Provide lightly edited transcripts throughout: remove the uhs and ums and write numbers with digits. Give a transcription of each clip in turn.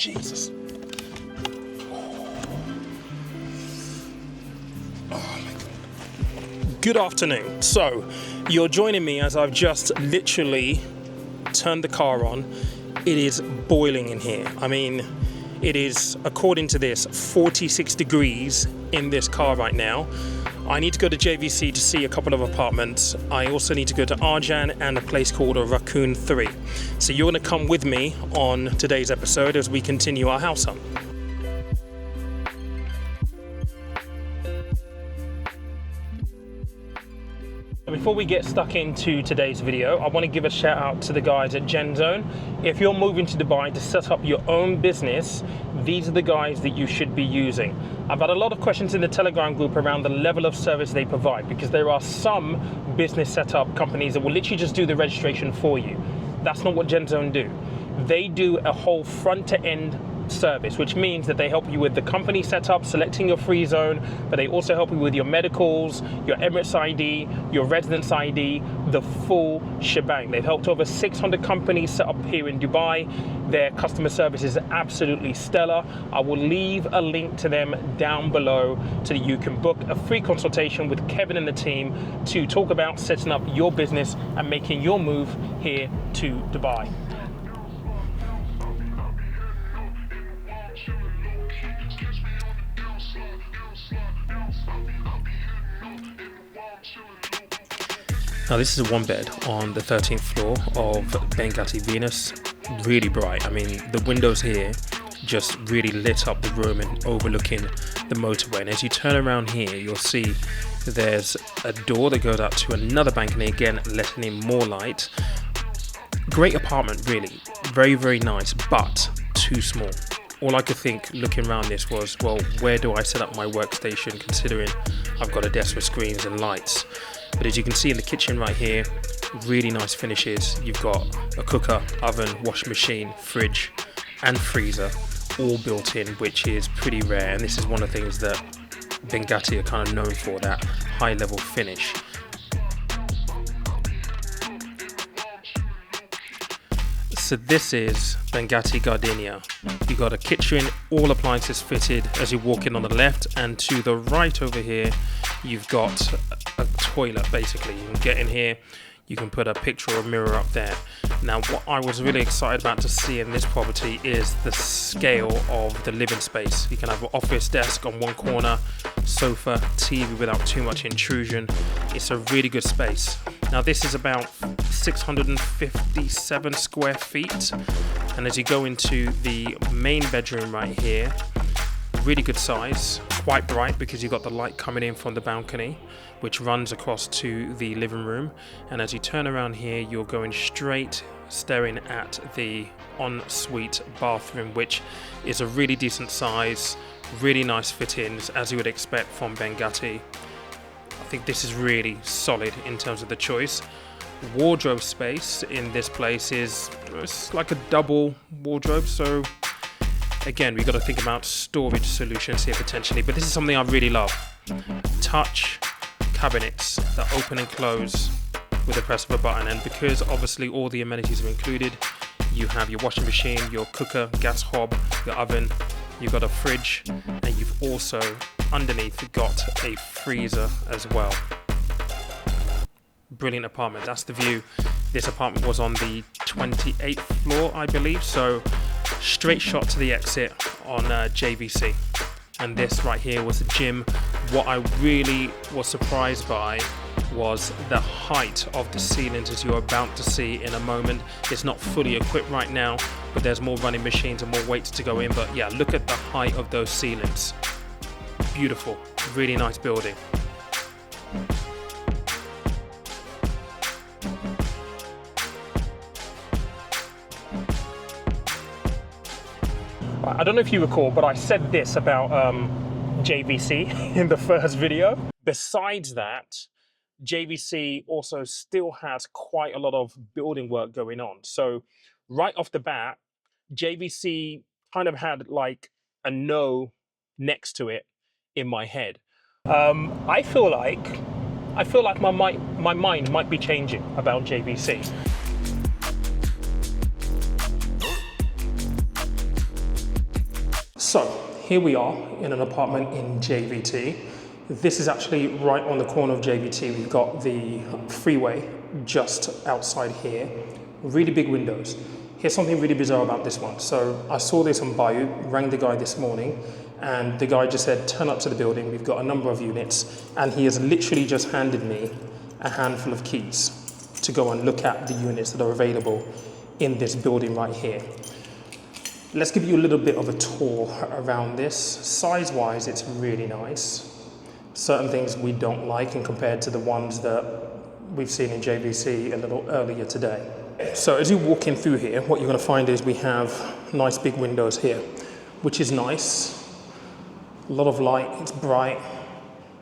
Jesus. Good afternoon. So, you're joining me as I've just literally turned the car on. It is boiling in here. I mean, it is, according to this, 46 degrees in this car right now. I need to go to JVC to see a couple of apartments. I also need to go to Arjan and a place called Rukan 3. So you're going to come with me on today's episode as we continue our house hunt. Before we get stuck into today's video, I want to give a shout out to the guys at GenZone. If you're moving to Dubai to set up your own business, these are the guys that you should be using. I've had a lot of questions in the Telegram group around the level of service they provide, because there are some business setup companies that will literally just do the registration for you. That's not what GenZone do. They do a whole front to end service, which means that they help you with the company setup, selecting your free zone, but they also help you with your medicals, your Emirates ID, your residence ID, the full shebang. They've helped over 600 companies set up here in Dubai. Their customer service is absolutely stellar. I will leave a link to them down below so that you can book a free consultation with Kevin and the team to talk about setting up your business and making your move here to Dubai. Now this is a one bed on the 13th floor of JVC Venus. Really bright. I mean, the windows here just really lit up the room and overlooking the motorway. And as you turn around here, you'll see there's a door that goes out to another balcony, again letting in more light. Great apartment, really. Very, very nice, but too small. All I could think looking around this was, well, where do I set up my workstation, considering I've got a desk with screens and lights. But as you can see in the kitchen right here, really nice finishes. You've got a cooker, oven, washing machine, fridge and freezer all built in, which is pretty rare. And this is one of the things that Bengati are kind of known for, that high level finish. So this is JVC Gardinia. You've got a kitchen, all appliances fitted as you walk in on the left, and to the right over here you've got a toilet. Basically you can get in here, you can put a picture or a mirror up there. Now what I was really excited about to see in this property is the scale of the living space. You can have an office desk on one corner, sofa, TV without too much intrusion. It's a really good space. Now this is about 657 square feet, and as you go into the main bedroom right here, really good size, quite bright because you've got the light coming in from the balcony which runs across to the living room. And as you turn around here, you're going straight staring at the ensuite bathroom, which is a really decent size, really nice fittings as you would expect from Bengati. I think this is really solid in terms of the choice. Wardrobe space in this place is, it's like a double wardrobe, so again we've got to think about storage solutions here potentially, but this is something I really love. Touch cabinets that open and close with the press of a button, and because obviously all the amenities are included, you have your washing machine, your cooker, gas hob, your oven, you've got a fridge, and you've also underneath got a freezer as well. Brilliant apartment. That's the view. This apartment was on the 28th floor, I believe, so straight shot to the exit on JVC. And this right here was the gym. What I really was surprised by was the height of the ceilings, as you're about to see in a moment. It's not fully equipped right now, but there's more running machines and more weights to go in. But yeah, look at the height of those ceilings. Beautiful, really nice building. I don't know if you recall, but I said this about JVC in the first video. Besides that, JVC also still has quite a lot of building work going on. So right off the bat, JVC kind of had like a no next to it in my head. I feel like my mind might be changing about JVC. So here we are in an apartment in JVT. This is actually right on the corner of JVT. We've got the freeway just outside here. Really big windows. Here's something really bizarre about this one. So I saw this on Bayou, rang the guy this morning, and the guy just said, turn up to the building. We've got a number of units. And he has literally just handed me a handful of keys to go and look at the units that are available in this building right here. Let's give you a little bit of a tour around this. Size-wise, it's really nice. Certain things we don't like and compared to the ones that we've seen in JVC a little earlier today. So as you walk in through here, what you're going to find is we have nice big windows here, which is nice. A lot of light, it's bright.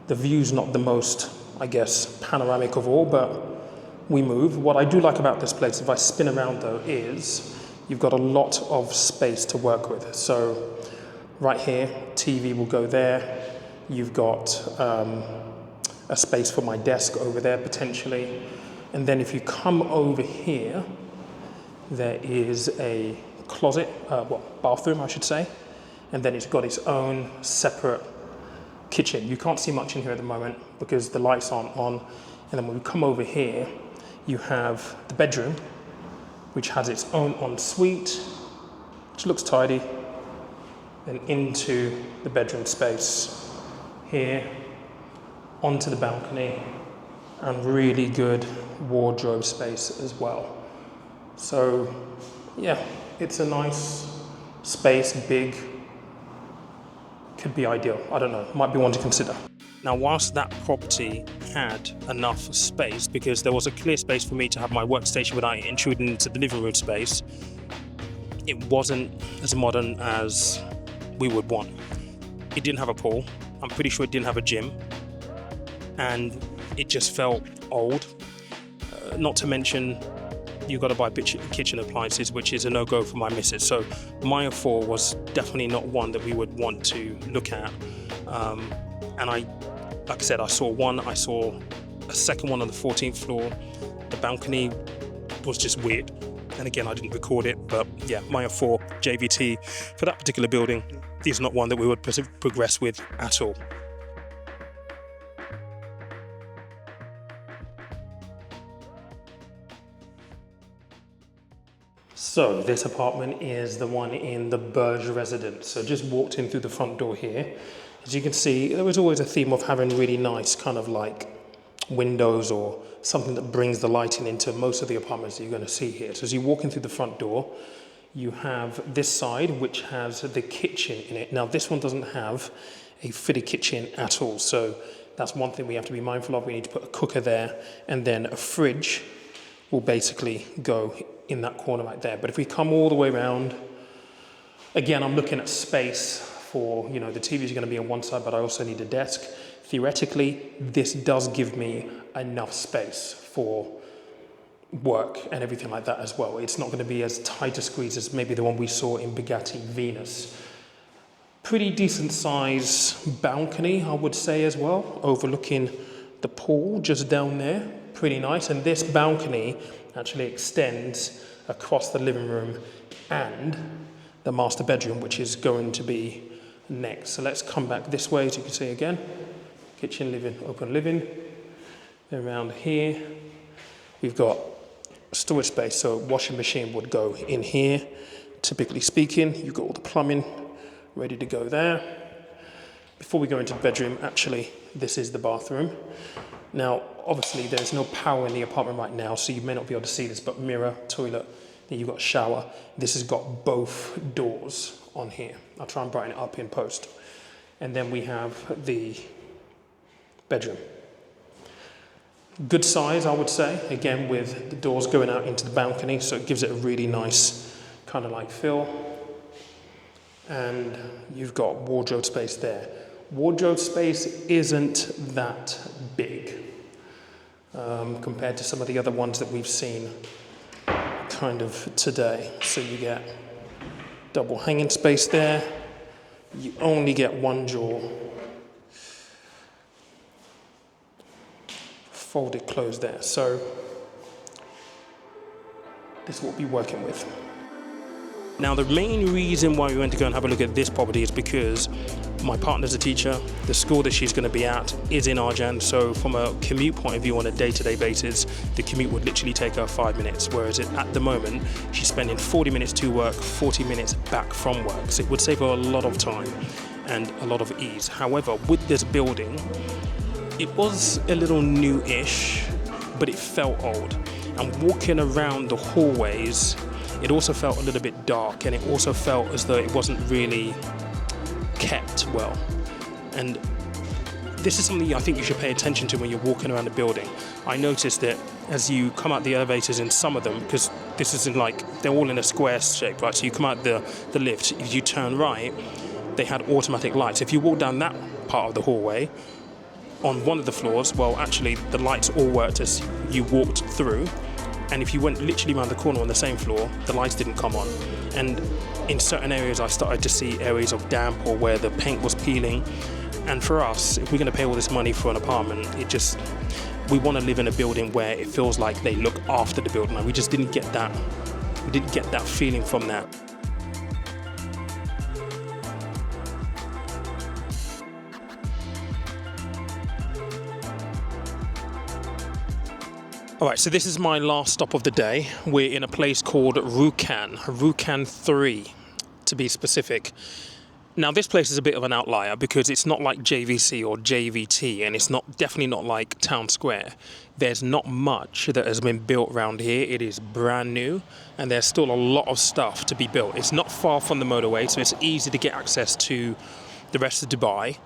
The view's not the most, I guess, panoramic of all, but we move. What I do like about this place, if I spin around though, is you've got a lot of space to work with. So right here, TV will go there. You've got a space for my desk over there potentially. And then if you come over here, there is a closet, bathroom I should say. And then it's got its own separate kitchen. You can't see much in here at the moment because the lights aren't on. And then when we come over here, you have the bedroom, which has its own ensuite, which looks tidy, then into the bedroom space here, onto the balcony, and really good wardrobe space as well. So yeah, it's a nice space, big, could be ideal. I don't know, might be one to consider. Now, whilst that property had enough space, because there was a clear space for me to have my workstation without intruding into the living room space, it wasn't as modern as we would want. It didn't have a pool. I'm pretty sure it didn't have a gym. And it just felt old. Not to mention, you've got to buy kitchen appliances, which is a no-go for my missus. So Maya 4 was definitely not one that we would want to look at. And like I said, I saw one, I saw a second one on the 14th floor. The balcony was just weird. And again, I didn't record it, but yeah, Maya 4, JVT, for that particular building, is not one that we would progress with at all. So this apartment is the one in the Burge residence. So just walked in through the front door here. As you can see, there was always a theme of having really nice kind of like windows or something that brings the lighting into most of the apartments that you're going to see here. So as you walk in through the front door, you have this side which has the kitchen in it. Now this one doesn't have a fitted kitchen at all. So that's one thing we have to be mindful of. We need to put a cooker there, and then a fridge will basically go in that corner right there. But if we come all the way around, again, I'm looking at space for, you know, the TV is going to be on one side, but I also need a desk. Theoretically, this does give me enough space for work and everything like that as well. It's not going to be as tight a squeeze as maybe the one we saw in JVC Venus. Pretty decent size balcony, I would say as well, overlooking the pool just down there. Pretty nice. And this balcony actually extends across the living room and the master bedroom, which is going to be next. So let's come back this way, as you can see again. Kitchen, living, open living. Then around here, we've got storage space. So washing machine would go in here. Typically speaking, you've got all the plumbing ready to go there. Before we go into the bedroom, actually, this is the bathroom. Now, obviously, there's no power in the apartment right now, so you may not be able to see this, but mirror, toilet, then you've got a shower. This has got both doors on here. I'll try and brighten it up in post. And then we have the bedroom. Good size, I would say, again, with the doors going out into the balcony, so it gives it a really nice kind of like feel. And you've got wardrobe space there. Wardrobe space isn't that big compared to some of the other ones that we've seen kind of today. So you get double hanging space there. You only get one drawer. Folded closed there. So this is what we'll be working with. Now, the main reason why we went to go and have a look at this property is because my partner's a teacher. The school that she's going to be at is in Arjan. So from a commute point of view on a day-to-day basis, the commute would literally take her 5 minutes. Whereas at the moment, she's spending 40 minutes to work, 40 minutes back from work. So it would save her a lot of time and a lot of ease. However, with this building, it was a little new-ish, but it felt old. And walking around the hallways, it also felt a little bit dark, and it also felt as though it wasn't really kept well. And this is something I think you should pay attention to when you're walking around the building. I noticed that as you come out the elevators in some of them, because this isn't like, they're all in a square shape, right? So you come out the lift, if you turn right, they had automatic lights. If you walk down that part of the hallway, on one of the floors, well, actually the lights all worked as you walked through. And if you went literally around the corner on the same floor, the lights didn't come on. And in certain areas, I started to see areas of damp or where the paint was peeling. And for us, if we're going to pay all this money for an apartment, we want to live in a building where it feels like they look after the building. Like we just didn't get that. We didn't get that feeling from that. All right, so this is my last stop of the day. We're in a place called Rukan 3, to be specific. Now, this place is a bit of an outlier because it's not like JVC or JVT, and it's definitely not like Town Square. There's not much that has been built around here. It is brand new, and there's still a lot of stuff to be built. It's not far from the motorway, so it's easy to get access to the rest of Dubai.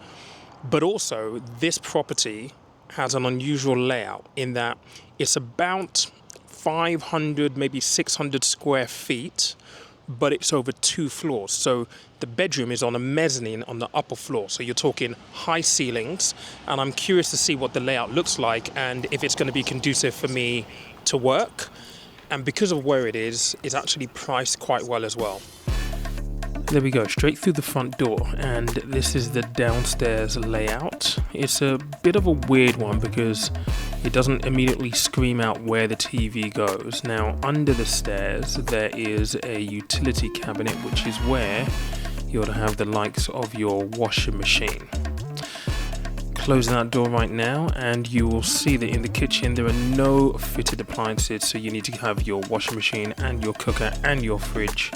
But also, this property has an unusual layout in that it's about 500, maybe 600 square feet, but it's over 2 floors. So the bedroom is on a mezzanine on the upper floor. So you're talking high ceilings, and I'm curious to see what the layout looks like and if it's going to be conducive for me to work. And because of where it is, it's actually priced quite well as well. There we go, straight through the front door, and this is the downstairs layout. It's a bit of a weird one because it doesn't immediately scream out where the TV goes. Now, under the stairs, there is a utility cabinet, which is where you're to have the likes of your washing machine. Closing that door right now, and you will see that in the kitchen there are no fitted appliances, so you need to have your washing machine and your cooker and your fridge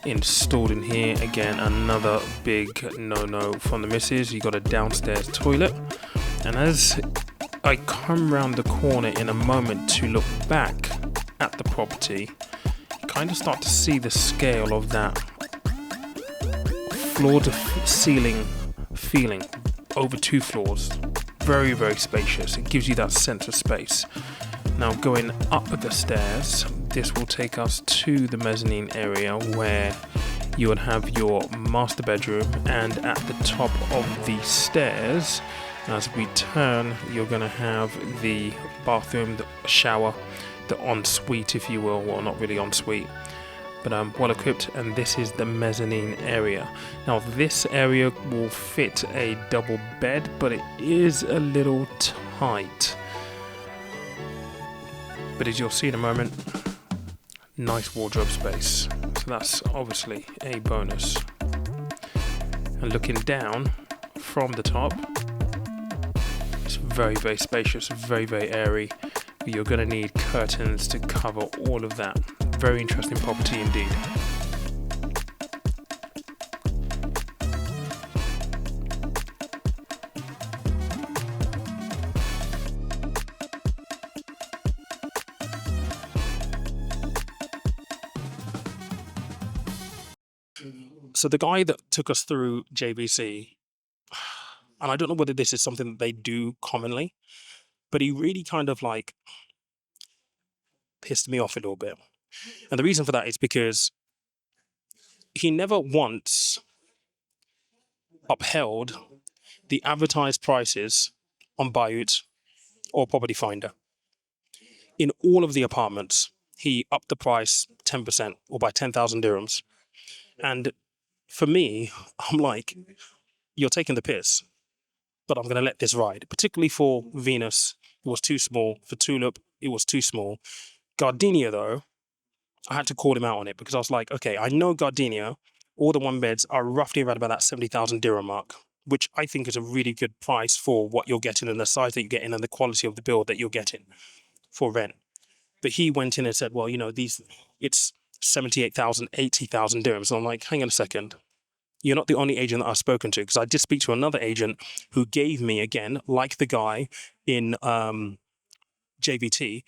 installed in here. Again, another big no-no from the missus. You got a downstairs toilet, and as I come round the corner in a moment to look back at the property, you kind of start to see the scale of that floor to ceiling feeling over 2 floors. Very, very spacious. It gives you that sense of space. Now, going up the stairs, this will take us to the mezzanine area where you would have your master bedroom, and at the top of the stairs, as we turn, you're going to have the bathroom, the shower, the ensuite, if you will. Well, not really ensuite, but well equipped. And this is the mezzanine area. Now, this area will fit a double bed, but it is a little tight. But as you'll see in a moment, nice wardrobe space. So that's obviously a bonus. And looking down from the top, it's very, very spacious, very, very airy. You're going to need curtains to cover all of that. Very interesting property indeed. So the guy that took us through JVC, and I don't know whether this is something that they do commonly, but he really kind of like pissed me off a little bit. And the reason for that is because he never once upheld the advertised prices on Bayut or Property Finder. In all of the apartments, he upped the price 10% or by 10,000 dirhams. And for me, I'm like, you're taking the piss, but I'm going to let this ride. Particularly for Venus, it was too small. For Tulip, it was too small. Gardinia, though, I had to call him out on it because I was like, okay, I know Gardinia, all the one beds are roughly around about that 70,000 dirham mark, which I think is a really good price for what you're getting and the size that you're getting and the quality of the build that you're getting for rent. But he went in and said, well, it's 78,000, 80,000 dirhams. And I'm like, hang on a second. You're not the only agent that I've spoken to, because I did speak to another agent who gave me, again, like the guy in JVT,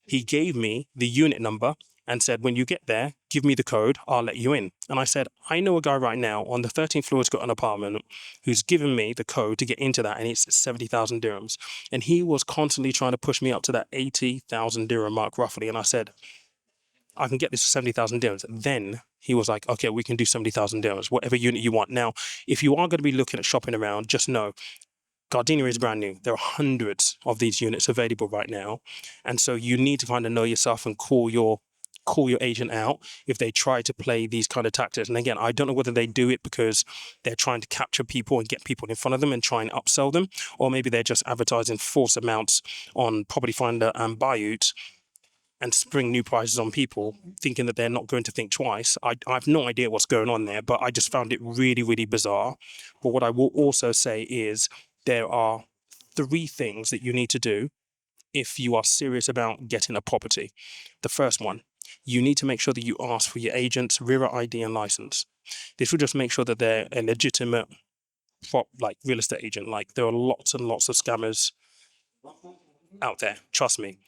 he gave me the unit number and said, when you get there, give me the code, I'll let you in. And I said, I know a guy right now on the 13th floor who's got an apartment who's given me the code to get into that, and it's 70,000 dirhams. And he was constantly trying to push me up to that 80,000 dirham mark roughly. And I said, I can get this for 70,000 dirhams. Then he was like, okay, we can do 70,000 dirhams, whatever unit you want. Now, if you are going to be looking at shopping around, just know Gardinia is brand new. There are hundreds of these units available right now. And so you need to kind of know yourself and call your agent out if they try to play these kind of tactics. And again, I don't know whether they do it because they're trying to capture people and get people in front of them and try and upsell them, or maybe they're just advertising false amounts on Property Finder and Buyut and spring new prices on people, thinking that they're not going to think twice. I have no idea what's going on there, but I just found it really, really bizarre. But what I will also say is there are 3 things that you need to do if you are serious about getting a property. The first one, you need to make sure that you ask for your agent's RIRA ID and license. This will just make sure that they're a legitimate real estate agent. Like, there are lots and lots of scammers out there, trust me.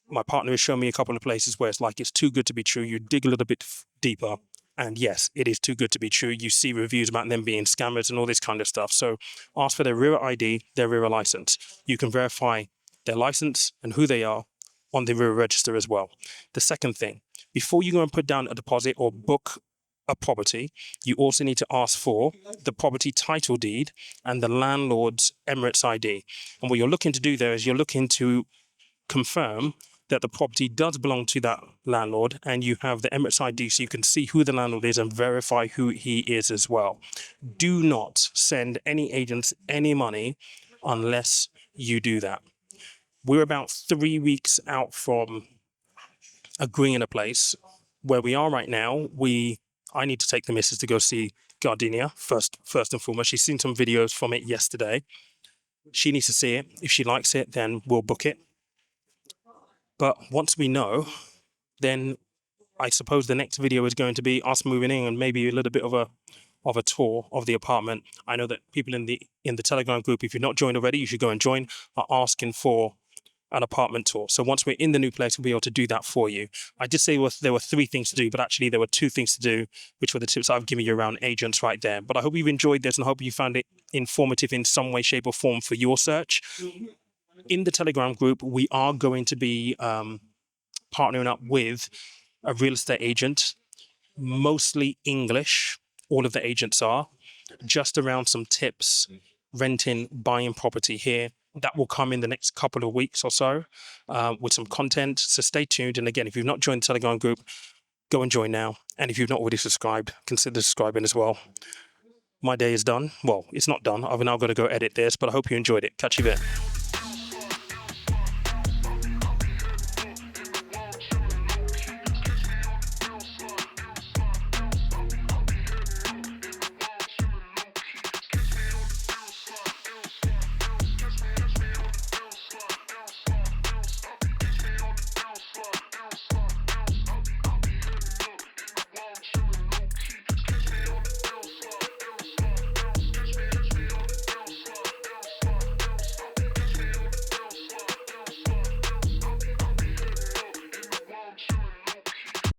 My partner has shown me a couple of places where it's too good to be true. You dig a little bit deeper, and yes, it is too good to be true. You see reviews about them being scammers and all this kind of stuff. So ask for their RIRA ID, their RIRA license. You can verify their license and who they are on the RIRA register as well. The second thing, before you go and put down a deposit or book a property, you also need to ask for the property title deed and the landlord's Emirates ID. And what you're looking to do there is you're looking to confirm that the property does belong to that landlord, and you have the Emirates ID so you can see who the landlord is and verify who he is as well. Do not send any agents any money unless you do that. We're about 3 weeks out from agreeing a place. Where we are right now, I need to take the missus to go see Gardinia first and foremost. She's seen some videos from it yesterday. She needs to see it. If she likes it, then we'll book it. But once we know, then I suppose the next video is going to be us moving in and maybe a little bit of a tour of the apartment. I know that people in the Telegram group, if you're not joined already, you should go and join, are asking for an apartment tour. So once we're in the new place, we'll be able to do that for you. I did say there were 3 things to do, but actually there were 2 things to do, which were the tips I've given you around agents right there. But I hope you've enjoyed this and I hope you found it informative in some way, shape or form for your search. In the Telegram group, we are going to be partnering up with a real estate agent, mostly English. All of the agents are, just around some tips, renting, buying property here. That will come in the next couple of weeks or so with some content. So stay tuned. And again, if you've not joined the Telegram group, go and join now. And if you've not already subscribed, consider subscribing as well. My day is done. Well, it's not done. I've now got to go edit this, but I hope you enjoyed it. Catch you there.